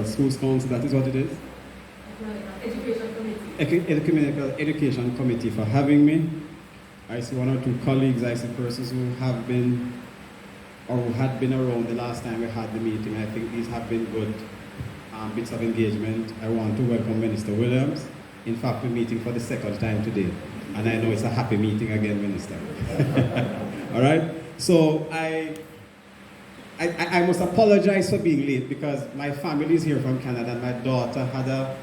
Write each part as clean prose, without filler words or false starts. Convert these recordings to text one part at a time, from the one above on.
Ecumenical Schools Council, that is what it is? Ecumenical Education Committee for having me. I see one or two colleagues, I see persons who have been or who had been around the last time we had the meeting. I think these have been good bits of engagement. I want to welcome Minister Williams. In fact, we're meeting for the second time today, and I know it's a happy meeting again, Minister. All right? So I must apologize for being late because my family is here from Canada and my daughter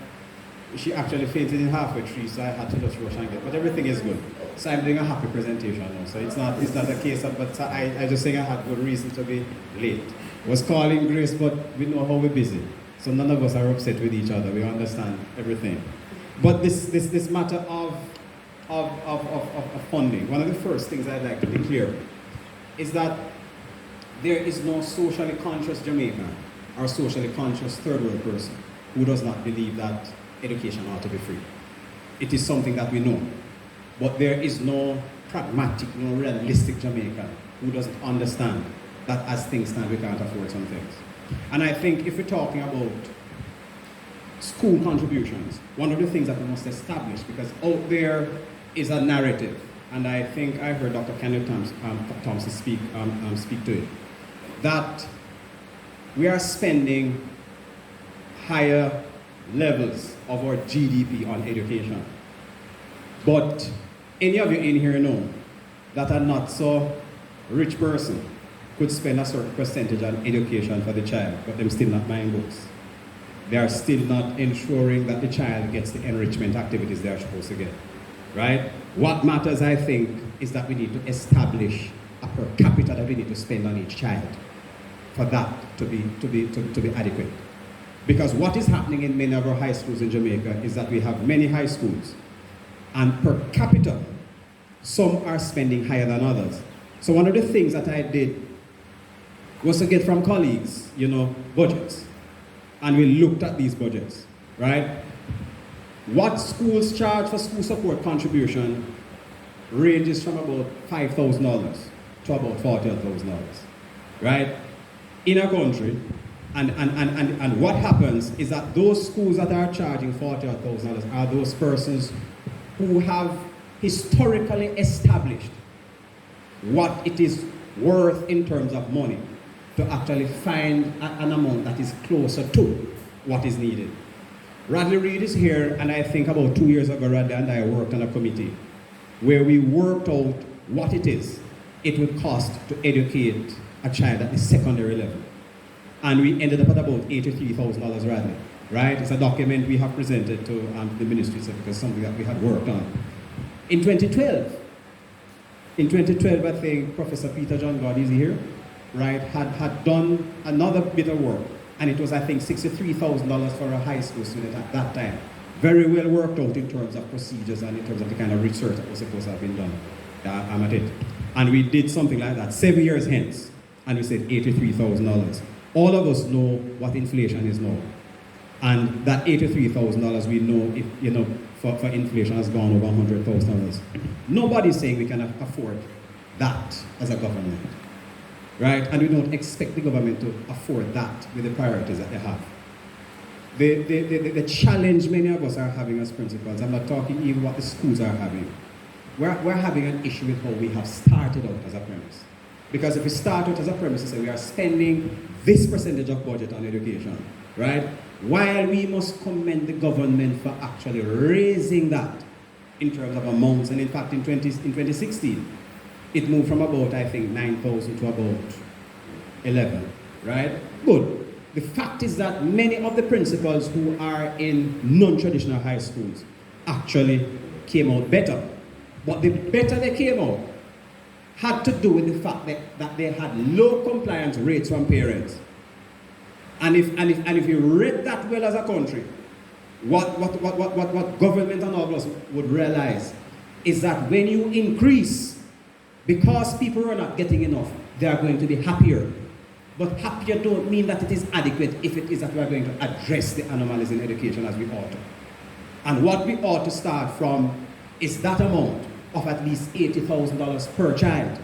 she actually fainted in halfway through, so I had to just rush and get, but everything is good. So I'm doing a happy presentation now. So it's not a case of, but I just think I had good reason to be late. Was calling Grace, but we know how we're busy. So none of us are upset with each other. We understand everything. But this matter of funding, one of the first things I'd like to declare is that there is no socially conscious Jamaican or socially conscious third world person who does not believe that education ought to be free. It is something that we know. But there is no pragmatic, no realistic Jamaican who doesn't understand that as things stand, we can't afford some things. And I think if we're talking about school contributions, one of the things that we must establish, because out there is a narrative, and I think I heard Dr. Kenneth Thompson speak to it, that we are spending higher levels of our GDP on education. But any of you in here know that a not so rich person could spend a certain percentage on education for the child, but them still not buying books. They are still not ensuring that the child gets the enrichment activities they are supposed to get, right? What matters, I think, is that we need to establish a per capita that we need to spend on each child for that to be adequate. Because what is happening in many of our high schools in Jamaica is that we have many high schools, and per capita, some are spending higher than others. So one of the things that I did was to get from colleagues, budgets. And we looked at these budgets, right? What schools charge for school support contribution ranges from about $5,000 to about $40,000, right? In a country, and what happens is that those schools that are charging $40,000 are those persons who have historically established what it is worth in terms of money to actually find an amount that is closer to what is needed. Radley Reed is here, and I think about 2 years ago, Radley and I worked on a committee where we worked out what it would cost to educate a child at the secondary level. And we ended up at about $83,000, Radley, right? It's a document we have presented to the ministry because something that we had worked on. In 2012, I think Professor Peter John God is here, right, had done another bit of work, and it was, I think, $63,000 for a high school student at that time. Very well worked out in terms of procedures and in terms of the kind of research that was supposed to have been done at it. And we did something like that 7 years hence, and we said $83,000. All of us know what inflation is now. And that $83,000 we know, for inflation has gone over $100,000. Nobody's saying we can afford that as a government, right? And we don't expect the government to afford that with the priorities that they have. The challenge many of us are having as principals, I'm not talking even what the schools are having. We're having an issue with how we have started out as a premise. Because if we start out as a premise and say we are spending this percentage of budget on education, right? While we must commend the government for actually raising that in terms of amounts, and in fact in 2016, it moved from about, I think, 9,000 to about 11, right? Good. The fact is that many of the principals who are in non-traditional high schools actually came out better. But the better they came out had to do with the fact that they had low compliance rates from parents. And if you read that well as a country, what government and all of us would realize is that when you increase, because people are not getting enough, they are going to be happier. But happier don't mean that it is adequate if it is that we are going to address the anomalies in education as we ought to. And what we ought to start from is that amount of at least $80,000 per child.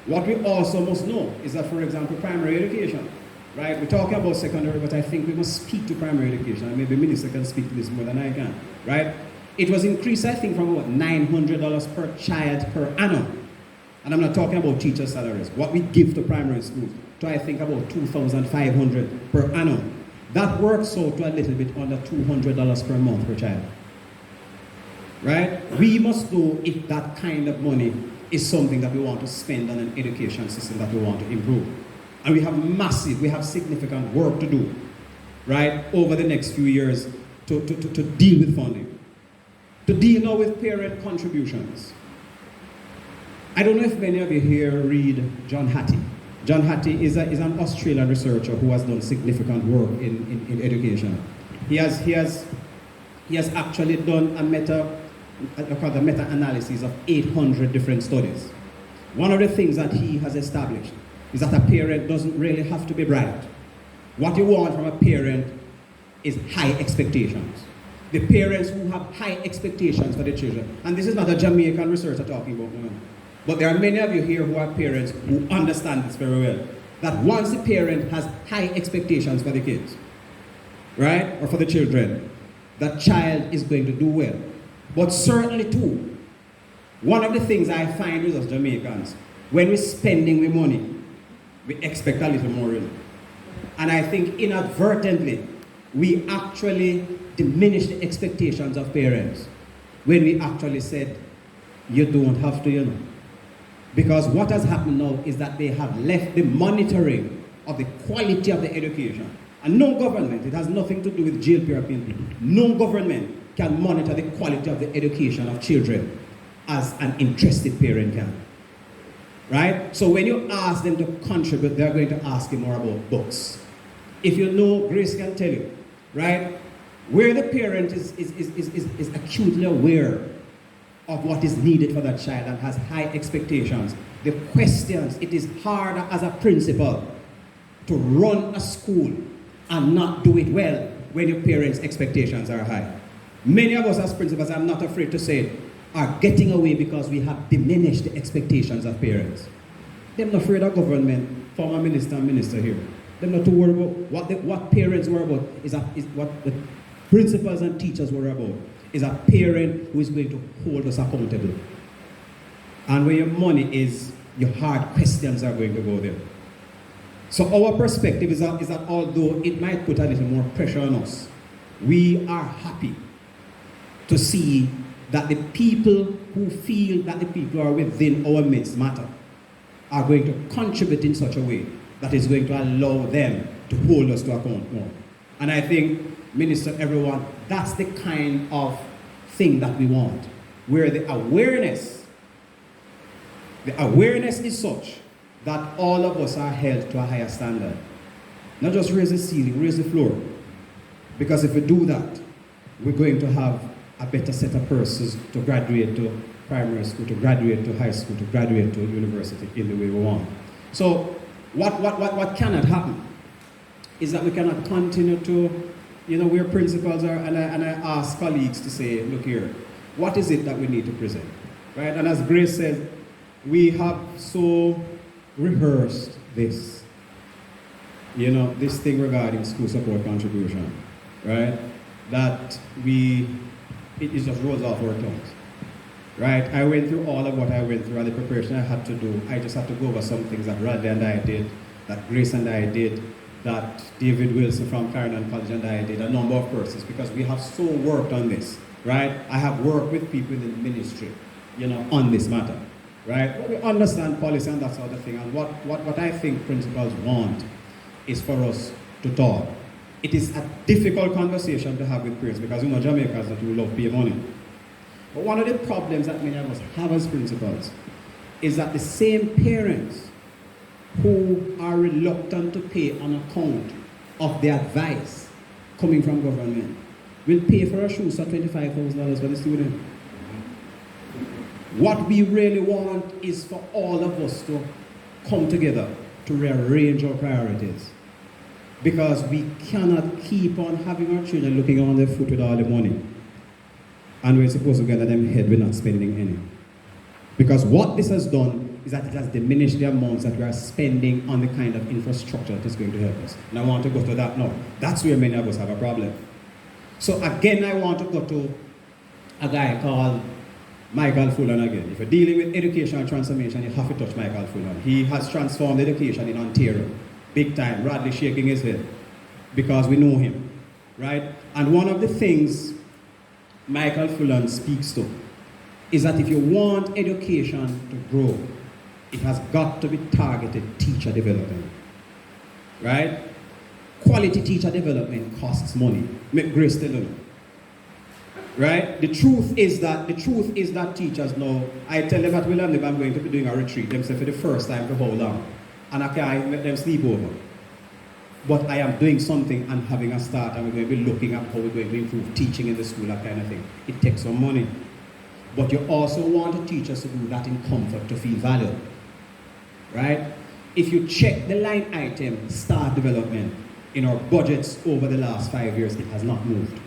What we also must know is that, for example, primary education, right? We're talking about secondary, but I think we must speak to primary education, and maybe the minister can speak to this more than I can, right? It was increased, I think, from about $900 per child per annum. And I'm not talking about teacher salaries. What we give to primary schools, to I think about $2,500 per annum. That works out to a little bit under $200 per month per child. Right? We must know if that kind of money is something that we want to spend on an education system that we want to improve. And we have significant work to do, right, over the next few years to deal with funding. To deal now with parent contributions. I don't know if many of you here read John Hattie. John Hattie is an Australian researcher who has done significant work in education. He has actually done a meta-analysis of 800 different studies. One of the things that he has established is that a parent doesn't really have to be bright. What you want from a parent is high expectations. The parents who have high expectations for the children. And this is not a Jamaican researcher talking about, no. But there are many of you here who are parents who understand this very well. That once the parent has high expectations for the kids, right, or for the children, that child is going to do well. But certainly too, one of the things I find with us Jamaicans, when we're spending the money, we expect a little more in. And I think inadvertently, we actually diminish the expectations of parents when we actually said, you don't have to, you know. Because what has happened now is that they have left the monitoring of the quality of the education. And no government, it has nothing to do with jail-peering people, no government can monitor the quality of the education of children as an interested parent can. Right? So when you ask them to contribute, they're going to ask you more about books. If you know, Grace can tell you, right? Where the parent is acutely aware of what is needed for that child and has high expectations, the questions, it is hard as a principal to run a school and not do it well when your parents' expectations are high. Many of us as principals, I'm not afraid to say it, are getting away because we have diminished the expectations of parents. They're not afraid of government, former minister and minister here. They're not too worried about what parents worry about is what the principals and teachers worry about is a parent who is going to hold us accountable. And where your money is, your hard questions are going to go there. So our perspective is that although it might put a little more pressure on us, we are happy to see that the people who feel that the people who are within our midst matter are going to contribute in such a way that is going to allow them to hold us to account more. And I think, Minister, everyone, that's the kind of thing that we want, where the awareness is such that all of us are held to a higher standard. Not just raise the ceiling, raise the floor. Because if we do that, we're going to have a better set of persons to graduate to primary school, to graduate to high school, to graduate to university in the way we want. So what cannot happen is that we cannot continue to, where principals are, and I ask colleagues to say, look here, what is it that we need to present, right? And as Grace said, we have so rehearsed this, this thing regarding school support contribution, right? That it just rolls off our tongues, right? I went through all of what I went through and the preparation I had to do. I just had to go over some things that Radley and I did, that Grace and I did, that David Wilson from Clarendon College and I did, a number of persons, because we have so worked on this, right? I have worked with people in the ministry, on this matter, right? But we understand policy and that sort of thing, and what I think principals want is for us to talk. It is a difficult conversation to have with parents because, Jamaicans that we love pay money. But one of the problems that many of us have as principals is that the same parents who are reluctant to pay on account of the advice coming from government will pay for a shoes for $25,000 for the student. What we really want is for all of us to come together to rearrange our priorities. Because we cannot keep on having our children looking on their foot with all the money. And we're supposed to get at them head, we're not spending any. Because what this has done is that it has diminished the amounts that we are spending on the kind of infrastructure that is going to help us. And I want to go to that now. That's where many of us have a problem. So again, I want to go to a guy called Michael Fullan again. If you're dealing with educational transformation, you have to touch Michael Fullan. He has transformed education in Ontario, big time. Radley shaking his head because we know him, right? And one of the things Michael Fullan speaks to is that if you want education to grow, it has got to be targeted teacher development, right? Quality teacher development costs money. Make grace tell you. Right? The truth is that teachers know, I tell them at William Knibb I'm going to be doing a retreat, them say for the first time for how long. And I can't let them sleep over. But I am doing something and having a start, and we're going to be looking at how we're going to improve teaching in the school, that kind of thing. It takes some money. But you also want the teachers to do that in comfort, to feel valued. Right? If you check the line item, staff development, in our budgets over the last 5 years, it has not moved.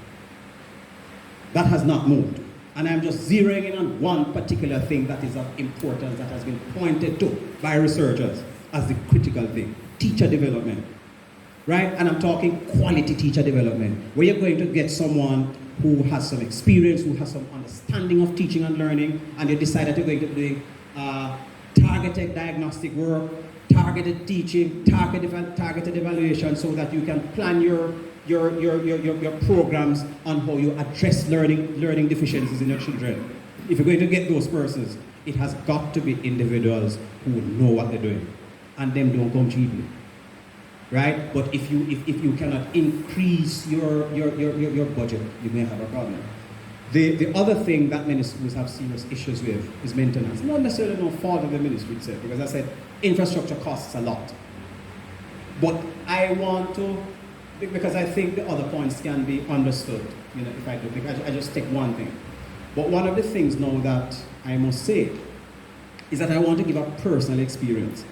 That has not moved. And I'm just zeroing in on one particular thing that is of importance that has been pointed to by researchers as the critical thing. Teacher development. Right? And I'm talking quality teacher development, where you're going to get someone who has some experience, who has some understanding of teaching and learning, and you decide that you're going to do targeted diagnostic work, targeted teaching, targeted evaluation, so that you can plan your programs on how you address learning deficiencies in your children. If you're going to get those persons, it has got to be individuals who know what they're doing, and them don't come cheaply, right? But if you cannot increase your budget, you may have a problem. The other thing that many schools have serious issues with is maintenance. Not necessarily no fault of the ministry itself, because I said infrastructure costs a lot. But I want to, because I think the other points can be understood, if I do, because I just take one thing. But one of the things now that I must say is that I want to give a personal experience.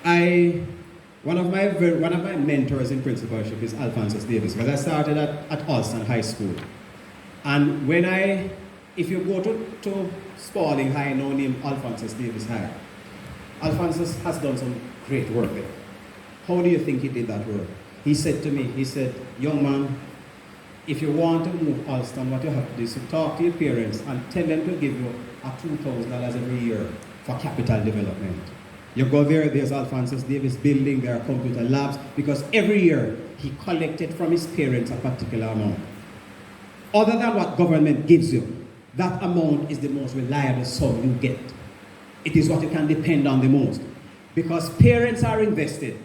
One of my mentors in principalship is Alphonsus Davis, because I started at Alston High School. And if you go to Spalding High, now named Alphonsus Davis High, Alphonsus has done some great work there. How do you think he did that work? He said to me, young man, if you want to move Alston, what you have to do is to talk to your parents and tell them to give you $2,000 every year for capital development. You go there's Alphonsus Davis building, there are computer labs, because every year he collected from his parents a particular amount. Other than what government gives you, that amount is the most reliable sum you get. It is what you can depend on the most. Because parents are invested.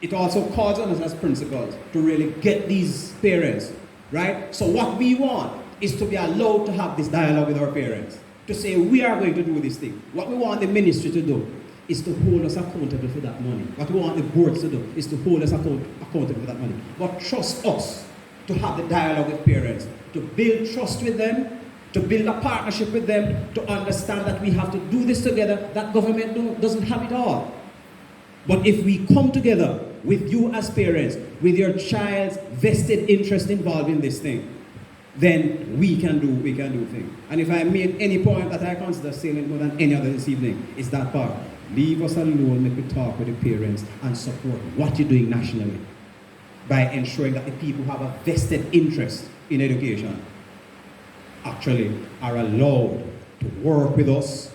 It also calls on us as principals to really get these parents, right? So what we want is to be allowed to have this dialogue with our parents, to say we are going to do this thing. What we want the ministry to do is to hold us accountable for that money. What we want the boards to do is to hold us accountable for that money. But trust us to have the dialogue with parents, to build trust with them, to build a partnership with them, to understand that we have to do this together, that government doesn't have it all. But if we come together with you as parents, with your child's vested interest involved in this thing, then we can do things. And if I made any point that I consider salient more than any other this evening, it's that part. Leave us alone, make we talk with the parents and support what you're doing nationally by ensuring that the people who have a vested interest in education actually are allowed to work with us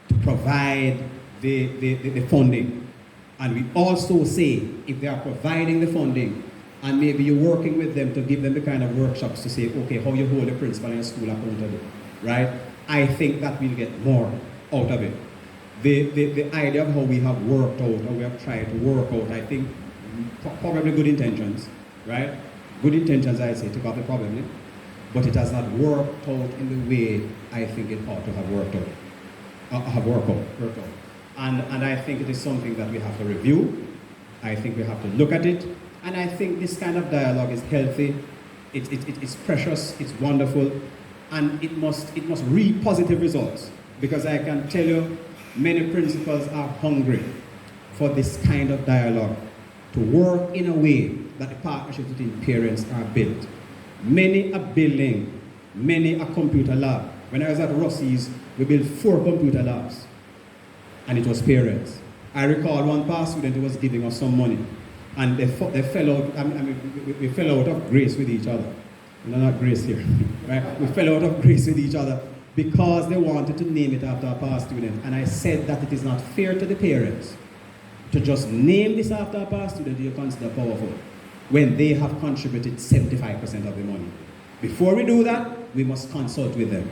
to provide the funding. And we also say, if they are providing the funding, and maybe you're working with them to give them the kind of workshops to say, okay, how you hold a principal in a school accountable, right? I think that we'll get more out of it. The idea of how we have worked out, or we have tried to work out, I think, probably good intentions, right? Good intentions, I say, took off the problem, yeah? But it has not worked out in the way I think it ought to have worked out. And I think it is something that we have to review. I think we have to look at it. And I think this kind of dialogue is healthy. It's precious, it's wonderful, and it must reap positive results. Because I can tell you, many principals are hungry for this kind of dialogue to work in a way that the partnerships between parents are built. Many are building, many are computer lab. When I was at Rossi's, we built 4 computer labs. and it was parents. I recall one past student who was giving us some money, and they fell out. We fell out of grace with each other. No, not grace here, right? We fell out of grace with each other because they wanted to name it after a past student. And I said that it is not fair to the parents to just name this after a past student you consider powerful when they have contributed 75% of the money. Before we do that, we must consult with them,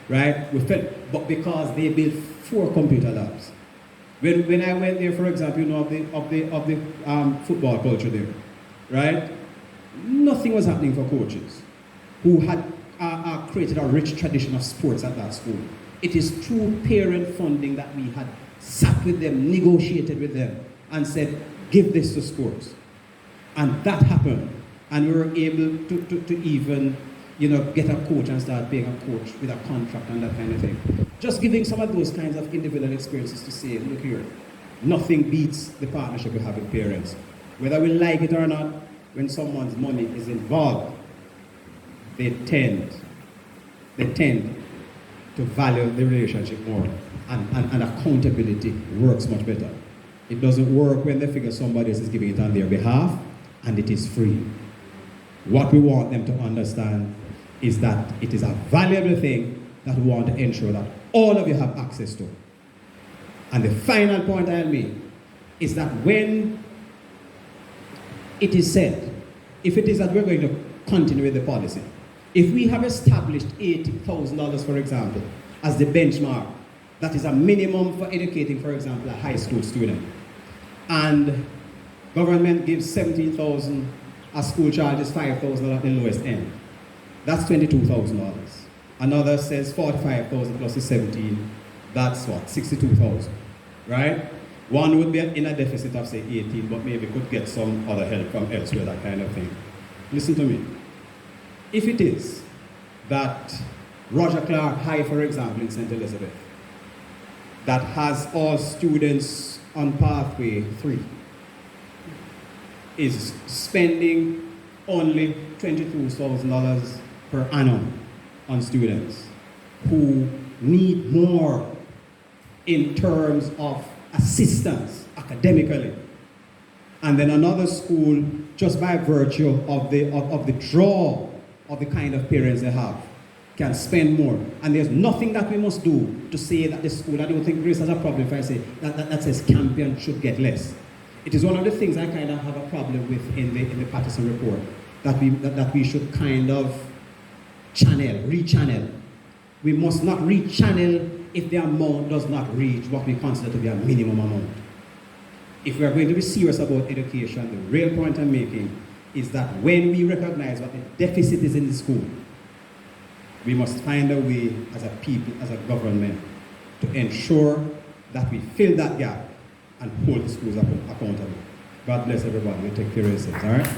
right? But because they built 4 computer labs. When I went there, for example, of the football culture there, right? Nothing was happening for coaches who had created a rich tradition of sports at that school. It is through parent funding that we had sat with them, negotiated with them, and said, give this to sports. And that happened. And we were able to even, get a coach and start paying a coach with a contract and that kind of thing. Just giving some of those kinds of individual experiences to say, look here, nothing beats the partnership we have with parents. Whether we like it or not, when someone's money is involved, they tend to value the relationship more, and accountability works much better. It doesn't work when they figure somebody else is giving it on their behalf and it is free. What we want them to understand is that it is a valuable thing that we want to ensure that all of you have access to. And the final point I'll make is that when it is said, if it is that we're going to continue with the policy, if we have established $80,000, for example, as the benchmark, that is a minimum for educating, for example, a high school student, and government gives $17,000, a school charges $5,000 at the lowest end, that's $22,000. Another says $45,000 plus the 17, that's what, $62,000, right? One would be in a deficit of, say, 18, but maybe could get some other help from elsewhere, that kind of thing. Listen to me. If it is that Roger Clark High, for example, in St. Elizabeth, that has all students on pathway 3, is spending only $22,000 per annum on students who need more in terms of assistance academically. And then another school, just by virtue of the draw of the kind of parents they have, can spend more. And there's nothing that we must do to say that the school, I don't think Grace has a problem if I say that says Campion should get less. It is one of the things I kind of have a problem with in the Patterson report, that we should kind of rechannel. We must not rechannel if the amount does not reach what we consider to be a minimum amount. If we are going to be serious about education, the real point I'm making is that when we recognize what the deficit is in the school, we must find a way as a people, as a government, to ensure that we fill that gap and hold the schools accountable. God bless everybody. We take care of yourselves, all right?